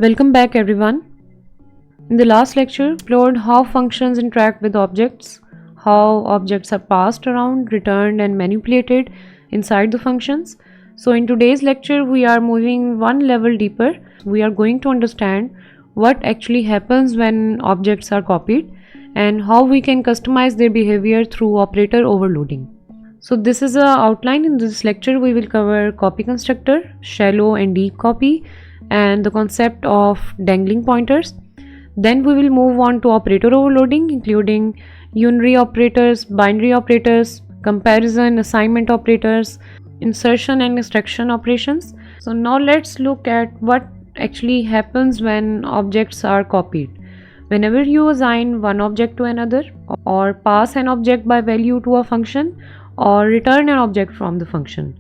Welcome back everyone. In the last lecture, we explored how functions interact with objects, how objects are passed around, returned and manipulated inside the functions. So in today's lecture, we are moving one level deeper. We are going to understand what actually happens when objects are copied and how we can customize their behavior through operator overloading. So this is an outline. In this lecture, we will cover copy constructor, shallow and deep copy, and the concept of dangling pointers. Then we will move on to operator overloading, including unary operators, binary operators, comparison, assignment operators, insertion and extraction operations. So now let's look at what actually happens when objects are copied. Whenever you assign one object to another, or pass an object by value to a function, or return an object from the function,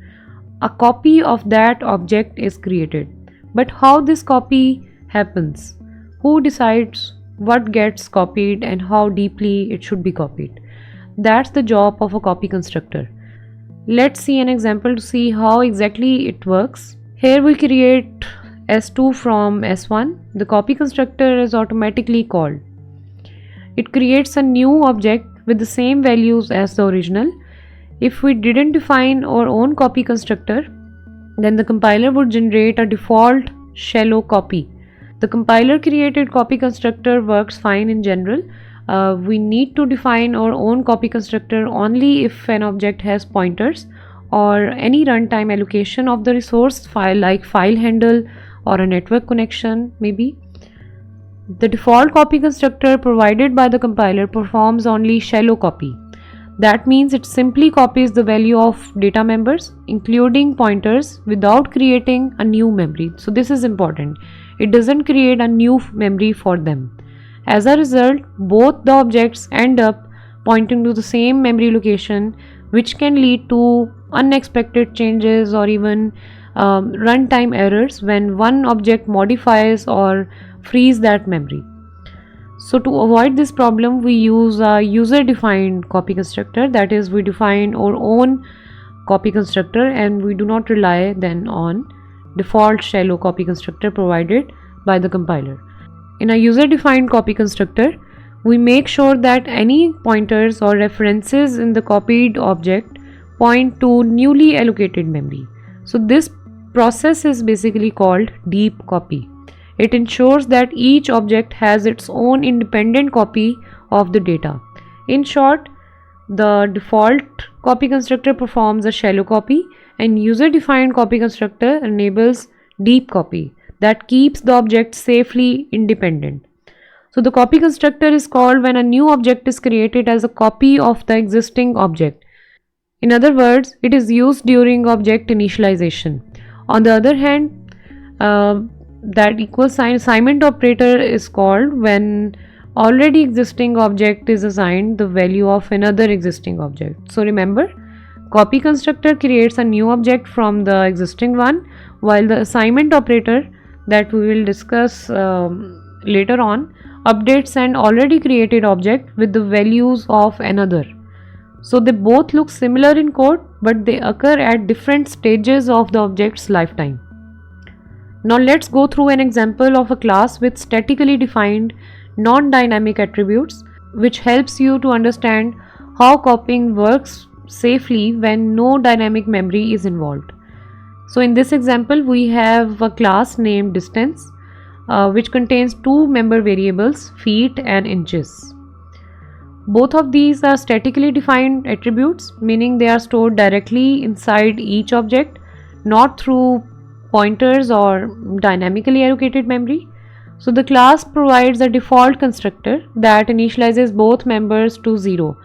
a copy of that object is created. But how this copy happens? Who decides what gets copied and how deeply it should be copied? That's the job of a copy constructor. Let's see an example to see how exactly it works. Here we create S2 from S1. The copy constructor is automatically called. It creates a new object with the same values as the original. If we didn't define our own copy constructor, then the compiler would generate a default shallow copy. The compiler created copy constructor works fine in general. We need to define our own copy constructor only if an object has pointers or any runtime allocation of the resource file, like file handle or a network connection maybe. The default copy constructor provided by the compiler performs only shallow copy. That means it simply copies the value of data members, including pointers, without creating a new memory. So this is important. It doesn't create a new memory for them. As a result, both the objects end up pointing to the same memory location, which can lead to unexpected changes or even runtime errors when one object modifies or frees that memory. So to avoid this problem, we use a user-defined copy constructor. That is, we define our own copy constructor and we do not rely then on default shallow copy constructor provided by the compiler. In a user-defined copy constructor, we make sure that any pointers or references in the copied object point to newly allocated memory. So this process is basically called deep copy. It ensures that each object has its own independent copy of the data. In short, the default copy constructor performs a shallow copy and user-defined copy constructor enables deep copy that keeps the object safely independent. So the copy constructor is called when a new object is created as a copy of the existing object. In other words, it is used during object initialization. On the other hand, that equal sign assignment operator is called when already existing object is assigned the value of another existing object. So remember, copy constructor creates a new object from the existing one, while the assignment operator that we will discuss later on updates an already created object with the values of another. So they both look similar in code, but they occur at different stages of the object's lifetime. Now let's go through an example of a class with statically defined non-dynamic attributes, which helps you to understand how copying works safely when no dynamic memory is involved. So in this example, we have a class named distance, which contains two member variables, feet and inches. Both of these are statically defined attributes, meaning they are stored directly inside each object, not through pointers or dynamically allocated memory. So the class provides a default constructor that initializes both members to 0,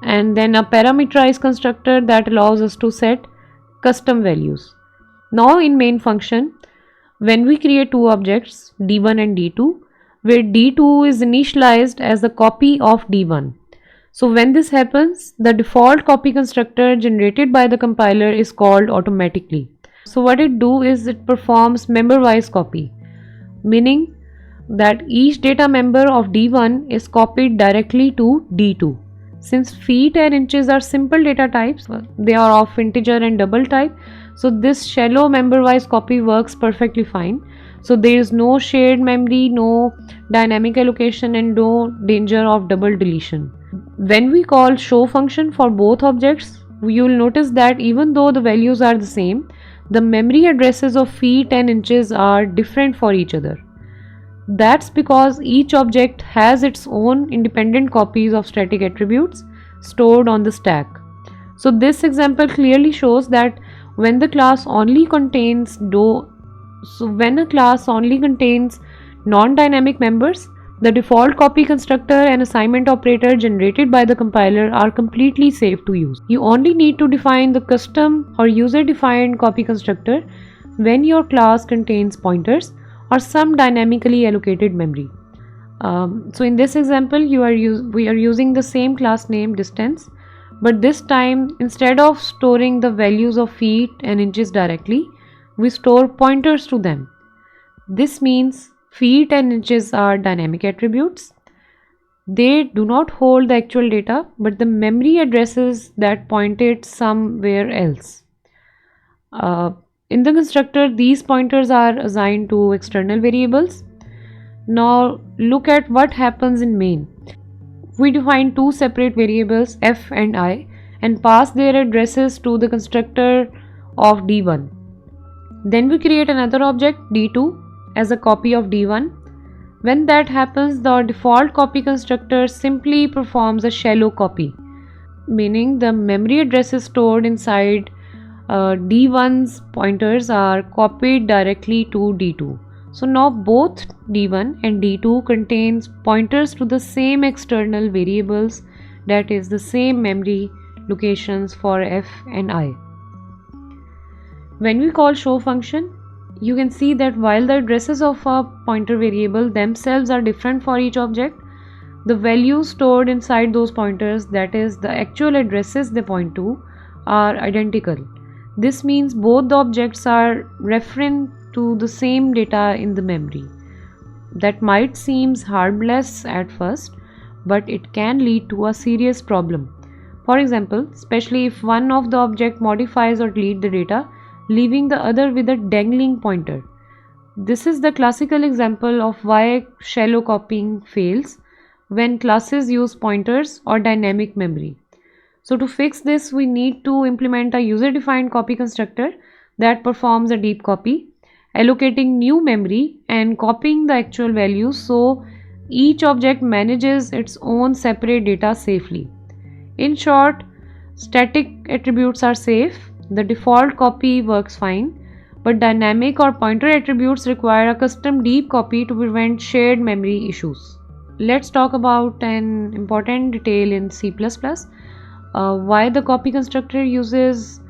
and then a parameterized constructor that allows us to set custom values. Now in main function, when we create two objects d1 and d2, where d2 is initialized as a copy of d1. So when this happens, the default copy constructor generated by the compiler is called automatically. So what it do is it performs member-wise copy, meaning that each data member of D1 is copied directly to D2. Since feet and inches are simple data types, they are of integer and double type, so this shallow member-wise copy works perfectly fine. So there is no shared memory, no dynamic allocation, and no danger of double deletion. When we call show function for both objects, you will notice that even though the values are the same, the memory addresses of feet and inches are different for each other. That's because each object has its own independent copies of static attributes stored on the stack. So this example clearly shows that when a class only contains non-dynamic members, the default copy constructor and assignment operator generated by the compiler are completely safe to use. You only need to define the custom or user-defined copy constructor when your class contains pointers or some dynamically allocated memory. So in this example, we are using the same class name distance, but this time instead of storing the values of feet and inches directly, we store pointers to them. This means feet and inches are dynamic attributes. They do not hold the actual data, but the memory addresses that pointed somewhere else. In the constructor, these pointers are assigned to external variables. Now look at what happens in main. We define two separate variables f and I and pass their addresses to the constructor of d1. Then we create another object d2 as a copy of d1. When that happens, the default copy constructor simply performs a shallow copy, meaning the memory addresses stored inside d1's pointers are copied directly to d2. So now both d1 and d2 contains pointers to the same external variables, that is the same memory locations for f and I. When we call show function, you can see that while the addresses of a pointer variable themselves are different for each object, the values stored inside those pointers, that is the actual addresses they point to, are identical. This means both the objects are referring to the same data in the memory. That might seem harmless at first, but it can lead to a serious problem. For example, especially if one of the object modifies or deletes the data, leaving the other with a dangling pointer. This is the classical example of why shallow copying fails when classes use pointers or dynamic memory. So to fix this, we need to implement a user-defined copy constructor that performs a deep copy, allocating new memory and copying the actual values so each object manages its own separate data safely. In short, static attributes are safe, the default copy works fine, but dynamic or pointer attributes require a custom deep copy to prevent shared memory issues. Let's talk about an important detail in C++. Why the copy constructor uses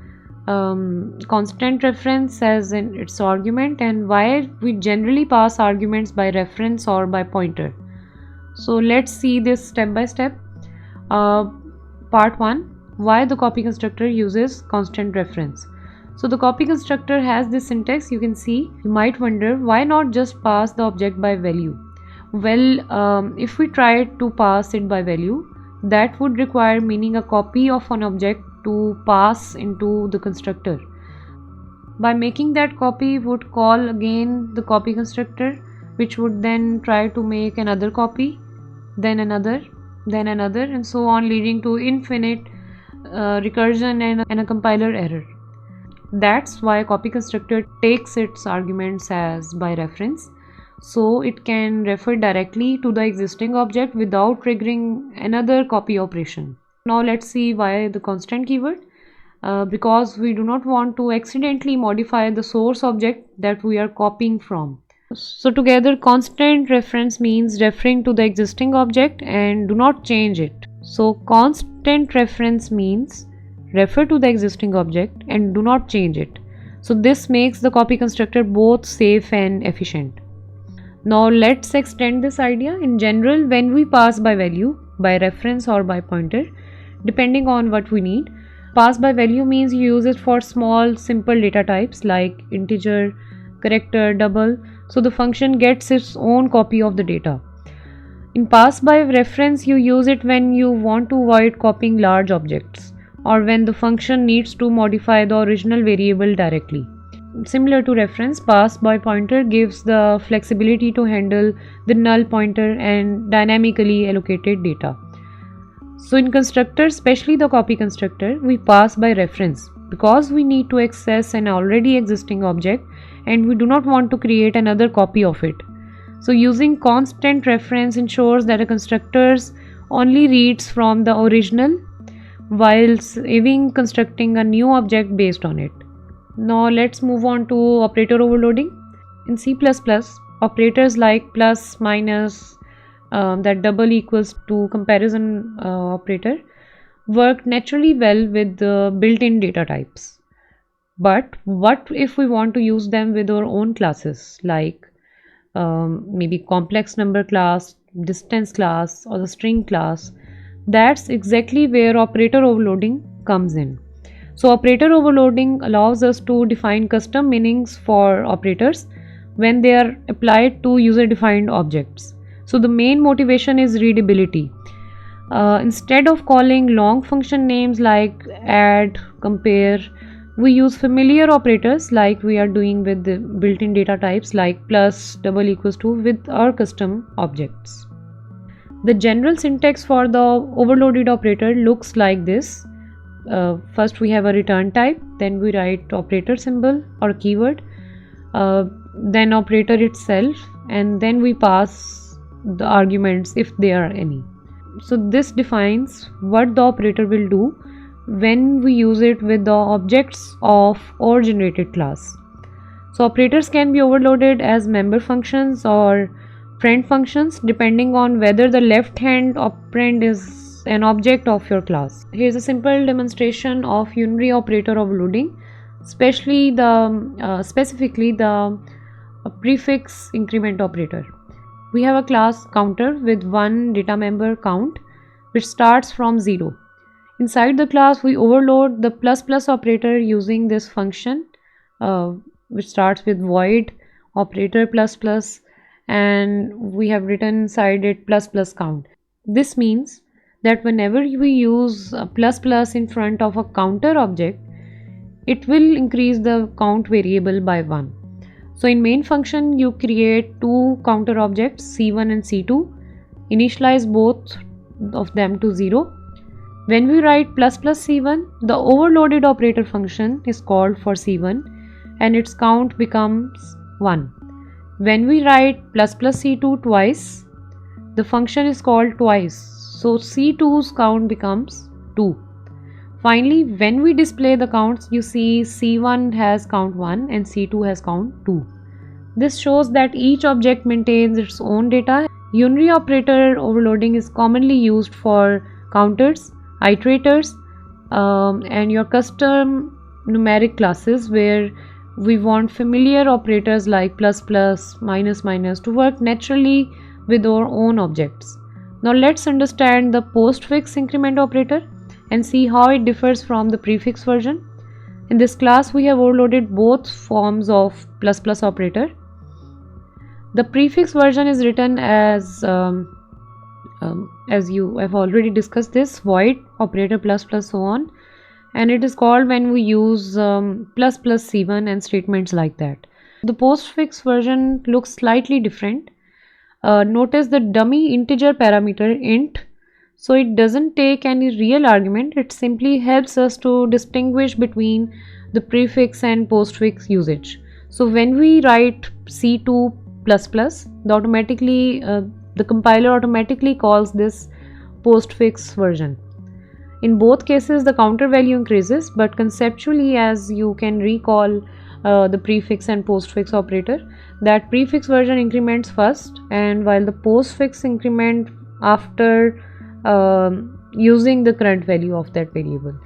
constant reference as in its argument, and why we generally pass arguments by reference or by pointer. So let's see this step by step. Part 1. Why the copy constructor uses constant reference. So the copy constructor has this syntax. You can see, you might wonder why not just pass the object by value. Well, if we try to pass it by value, that would require meaning a copy of an object to pass into the constructor. By making that copy, would call again the copy constructor, which would then try to make another copy, then another, and so on, leading to infinite recursion and a compiler error. That's why copy constructor takes its arguments as by reference, so it can refer directly to the existing object without triggering another copy operation. Now let's see why the constant keyword. Because we do not want to accidentally modify the source object that we are copying from. So together, constant reference means referring to the existing object and do not change it. So constant reference means refer to the existing object and do not change it. So this makes the copy constructor both safe and efficient. Now let's extend this idea. In general, when we pass by value, by reference or by pointer, depending on what we need, pass by value means you use it for small simple data types like integer, character, double, so the function gets its own copy of the data. In pass by reference, you use it when you want to avoid copying large objects or when the function needs to modify the original variable directly. similar to reference, pass by pointer gives the flexibility to handle the null pointer and dynamically allocated data. So in constructors, especially the copy constructor, we pass by reference because we need to access an already existing object and we do not want to create another copy of it. So using constant reference ensures that a constructor only reads from the original while saving constructing a new object based on it. Now let's move on to operator overloading. In C++, operators like plus, minus, that double equals to comparison operator work naturally well with the built-in data types. But what if we want to use them with our own classes like maybe complex number class, distance class, or the string class? That's exactly where operator overloading comes in. So operator overloading allows us to define custom meanings for operators when they are applied to user-defined objects. So the main motivation is readability. Instead of calling long function names like add, compare, we use familiar operators like we are doing with the built-in data types like plus, double equals to with our custom objects. The general syntax for the overloaded operator looks like this. First we have a return type, then we write operator symbol or keyword, then operator itself, and then we pass the arguments if there are any. So this defines what the operator will do when we use it with the objects of our generated class. So operators can be overloaded as member functions or friend functions depending on whether the left hand operand is an object of your class. Here's a simple demonstration of unary operator overloading, specifically the prefix increment operator. We have a class counter with one data member count which starts from 0. Inside the class we overload the plus plus operator using this function which starts with void operator plus plus, and we have written inside it plus plus count. This means that whenever we use a plus plus in front of a counter object, it will increase the count variable by 1. So in main function you create two counter objects C1 and C2, initialize both of them to 0. When we write plus plus C1, the overloaded operator function is called for C1 and its count becomes 1. When we write plus plus C2 twice, the function is called twice. So C2's count becomes 2. Finally, when we display the counts, you see C1 has count 1 and C2 has count 2. This shows that each object maintains its own data. Unary operator overloading is commonly used for counters, iterators, and your custom numeric classes where we want familiar operators like plus plus, minus minus to work naturally with our own objects. Now let's understand the postfix increment operator and see how it differs from the prefix version. In this class we have overloaded both forms of plus plus operator. The prefix version is written as you have already discussed this, void operator plus plus so on, and it is called when we use plus plus C1 and statements like that. The postfix version looks slightly different. Notice the dummy integer parameter int, so it doesn't take any real argument, it simply helps us to distinguish between the prefix and postfix usage. So when we write C2++, the compiler automatically calls this postfix version. In both cases the counter value increases, but conceptually, as you can recall the prefix and postfix operator, that prefix version increments first and while the postfix increment after using the current value of that variable.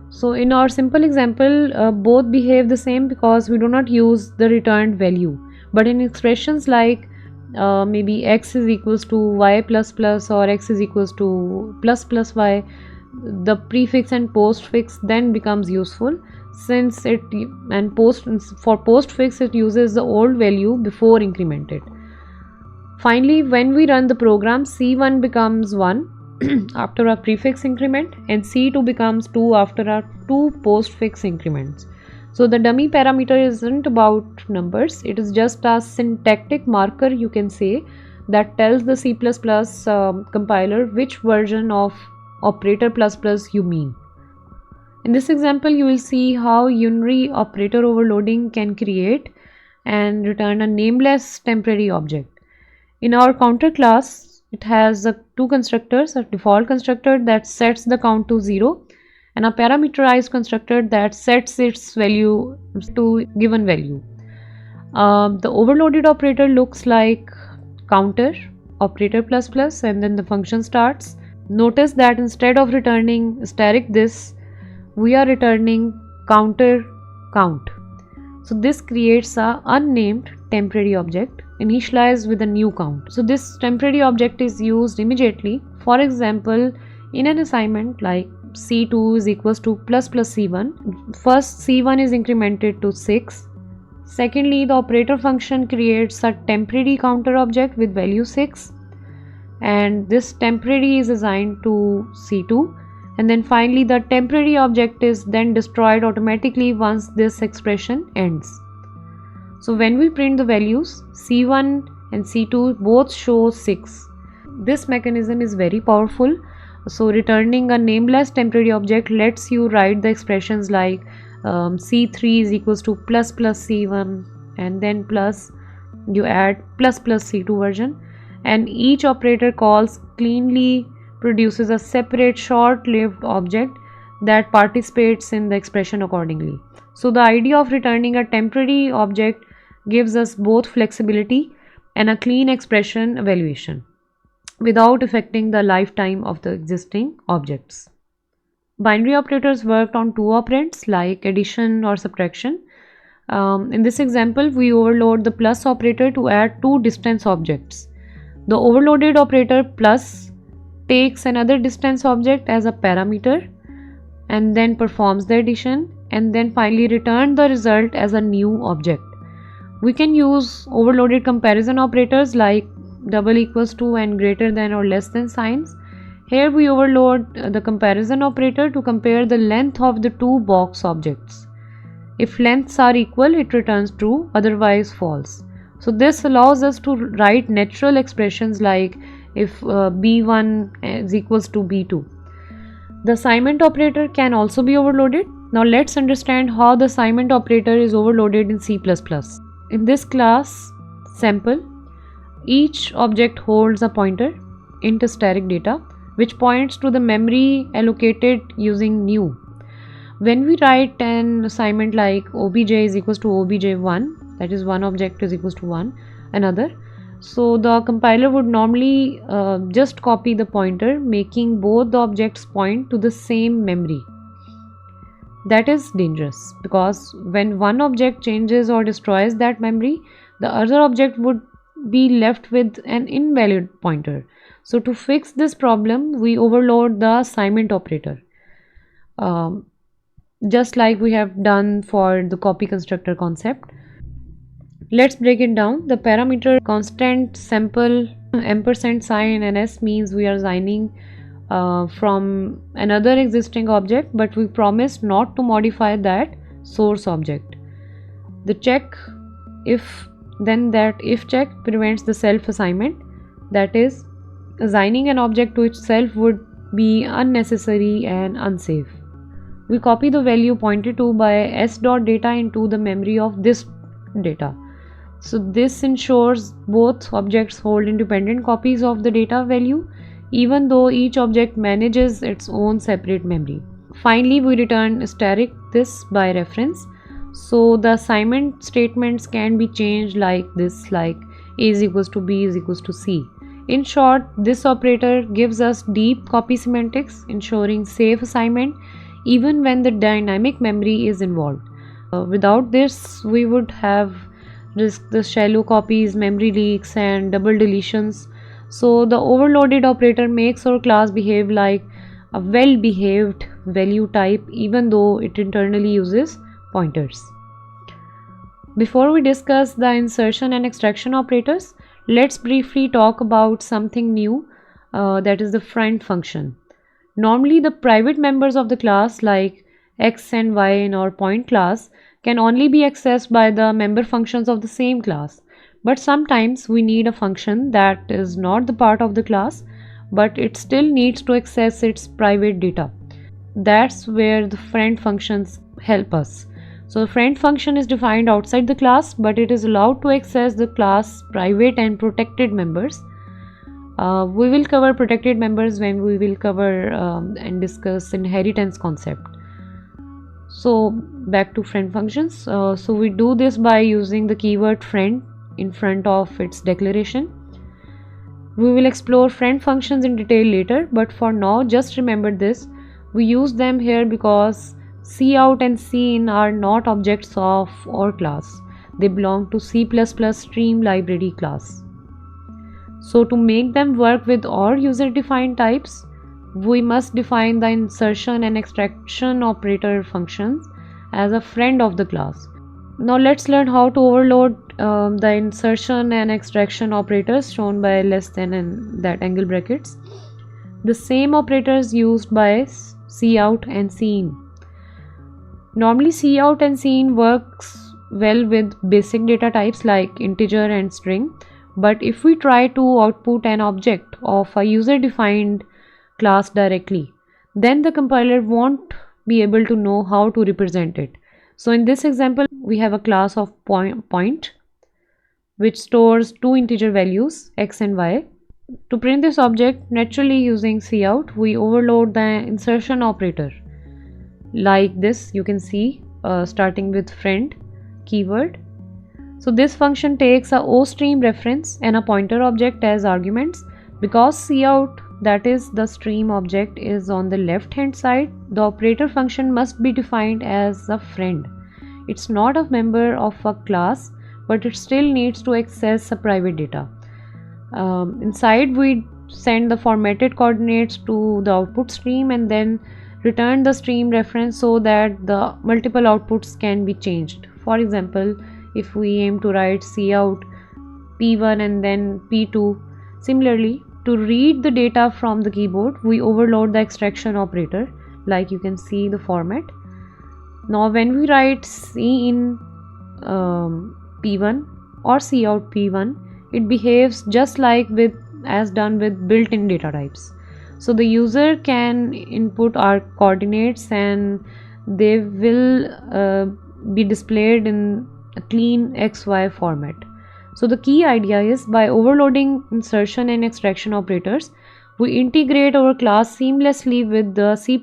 So in our simple example, both behave the same because we do not use the returned value, but in expressions like maybe x is equals to y plus plus or x is equals to plus plus y, the prefix and postfix then becomes useful, since for postfix it uses the old value before incremented. Finally, when we run the program, C1 becomes 1 after a prefix increment and C2 becomes 2 after our two postfix increments. So the dummy parameter isn't about numbers, it is just a syntactic marker, you can say, that tells the C++ compiler which version of operator ++ you mean. In this example, you will see how unary operator overloading can create and return a nameless temporary object. In our counter class, it has two constructors, a default constructor that sets the count to 0 and a parameterized constructor that sets its value to given value. The overloaded operator looks like counter operator ++ and then the function starts. Notice that instead of returning asterisk this, we are returning counter count. So this creates a unnamed temporary object initialized with a new count. So this temporary object is used immediately. For example, in an assignment like C2 is equals to ++ C1. First, C1 is incremented to 6. Secondly, the operator function creates a temporary counter object with value 6, and this temporary is assigned to C2. And then finally, the temporary object is then destroyed automatically once this expression ends. So when we print the values, C1 and C2 both show 6. This mechanism is very powerful. So returning a nameless temporary object lets you write the expressions like C3 is equals to ++ C1 and then plus you add ++ C2 version, and each operator calls cleanly produces a separate short-lived object that participates in the expression accordingly. So the idea of returning a temporary object gives us both flexibility and a clean expression evaluation without affecting the lifetime of the existing objects. Binary operators worked on two operands like addition or subtraction. In this example, we overload the plus operator to add two distance objects. The overloaded operator plus takes another distance object as a parameter and then performs the addition and then finally return the result as a new object. We can use overloaded comparison operators like double equals to and greater than or less than signs. Here we overload the comparison operator to compare the length of the two box objects. If lengths are equal, it returns true, otherwise false. So this allows us to write natural expressions like if b1 is equals to b2. The assignment operator can also be overloaded. Now let's understand how the assignment operator is overloaded in C++. In this class sample, each object holds a pointer int asterisk data which points to the memory allocated using new. When we write an assignment like obj is equals to obj1, that is one object is equals to 1 another, so the compiler would normally just copy the pointer, making both the objects point to the same memory. That is dangerous because when one object changes or destroys that memory, the other object would be left with an invalid pointer. So to fix this problem, we overload the assignment operator, just like we have done for the copy constructor concept. Let's break it down. The parameter constant sample $sign and s means we are assigning from another existing object, but we promise not to modify that source object. The check if, then that if check prevents the self assignment, that is, assigning an object to itself would be unnecessary and unsafe. We copy the value pointed to by s.data into the memory of this data. So this ensures both objects hold independent copies of the data value, even though each object manages its own separate memory. Finally, we return asterisk this by reference. So the assignment statements can be changed like this, like a is equals to b is equals to c. In short, this operator gives us deep copy semantics, ensuring safe assignment even when the dynamic memory is involved. Without this, we would have risked the shallow copies, memory leaks, and double deletions. So the overloaded operator makes our class behave like a well-behaved value type, even though it internally uses pointers. Before we discuss the insertion and extraction operators, let's briefly talk about something new, that is the friend function. Normally the private members of the class like x and y in our point class can only be accessed by the member functions of the same class. But sometimes we need a function that is not the part of the class, but it still needs to access its private data. That's where the friend functions help us. So the friend function is defined outside the class, but it is allowed to access the class private and protected members. We will cover protected members when we will cover and discuss inheritance concept. So back to friend functions. So we do this by using the keyword friend in front of its declaration. We will explore friend functions in detail later, but for now just remember this. We use them here because cout and cin are not objects of our class. They belong to C++ stream library class. So to make them work with our user-defined types, we must define the insertion and extraction operator functions as a friend of the class. Now let's learn how to overload the insertion and extraction operators shown by less than and that angle brackets. The same operators used by cout and cin. Normally cout and cin works well with basic data types like integer and string, but if we try to output an object of a user-defined class directly, then the compiler won't be able to know how to represent it. So in this example, we have a class of point which stores two integer values x and y. To print this object naturally using cout, we overload the insertion operator like this. You can see starting with friend keyword. So this function takes a ostream reference and a pointer object as arguments. Because cout, that is the stream object, is on the left hand side, the operator function must be defined as a friend. It's not a member of a class, but it still needs to access a private data. Inside we send the formatted coordinates to the output stream and then return the stream reference so that the multiple outputs can be changed. For example, if we aim to write cout p1 and then p2, similarly, to read the data from the keyboard, we overload the extraction operator, like you can see the format. Now when we write cin p1 or cout p1, it behaves just like as done with built-in data types. So the user can input our coordinates and they will be displayed in a clean XY format. So the key idea is, by overloading insertion and extraction operators, we integrate our class seamlessly with the C++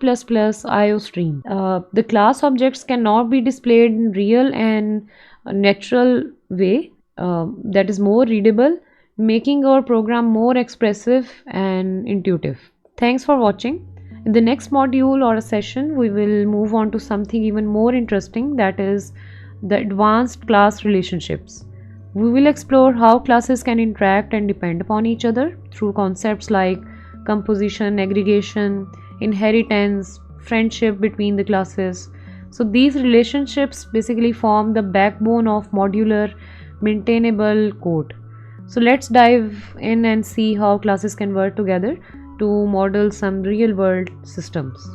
IO stream. The class objects cannot be displayed in real and natural way that is more readable, making our program more expressive and intuitive. Thanks for watching. In the next module or a session, we will move on to something even more interesting, that is the advanced class relationships. We will explore how classes can interact and depend upon each other through concepts like composition, aggregation, inheritance, friendship between the classes. So these relationships basically form the backbone of modular, maintainable code. So let's dive in and see how classes can work together to model some real-world systems.